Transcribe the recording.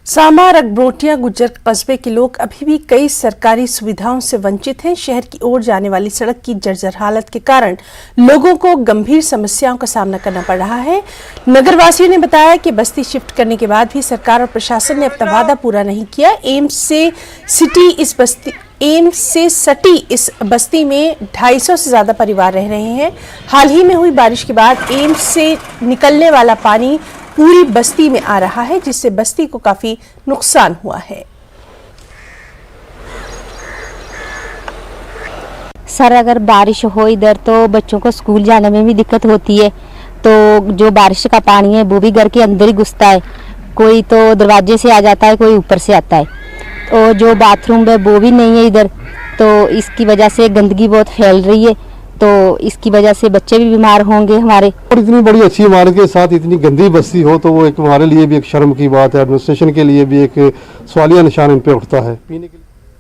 सांबा रगब्रोटिया गुज्जर कस्बे के लोग अभी भी कई सरकारी सुविधाओं से वंचित हैं। शहर की ओर जाने वाली सड़क की जर्जर हालत के कारण लोगों को गंभीर समस्याओं का सामना करना पड़ रहा है। नगरवासियों ने बताया कि बस्ती शिफ्ट करने के बाद भी सरकार और प्रशासन ने अपना वादा पूरा नहीं किया। एम्स से सटी इस बस्ती में 250 से ज्यादा परिवार रह रहे हैं। हाल ही में हुई बारिश के बाद एम्स से निकलने वाला पानी पूरी बस्ती में आ रहा है, जिससे बस्ती को काफी नुकसान हुआ है। सर, अगर बारिश हो इधर तो बच्चों को स्कूल जाने में भी दिक्कत होती है। तो जो बारिश का पानी है वो भी घर के अंदर ही घुसता है। कोई तो दरवाजे से आ जाता है, कोई ऊपर से आता है। और जो बाथरूम है वो भी नहीं है इधर, तो इसकी वजह से गंदगी बहुत फैल रही है। तो इसकी वजह से बच्चे भी बीमार होंगे हमारे। और इतनी बड़ी अच्छी इमारत के साथ इतनी गंदी बस्ती हो तो वो एक हमारे लिए भी एक शर्म की बात है। एडमिनिस्ट्रेशन के लिए भी एक सवालिया निशान इन पे उठता है।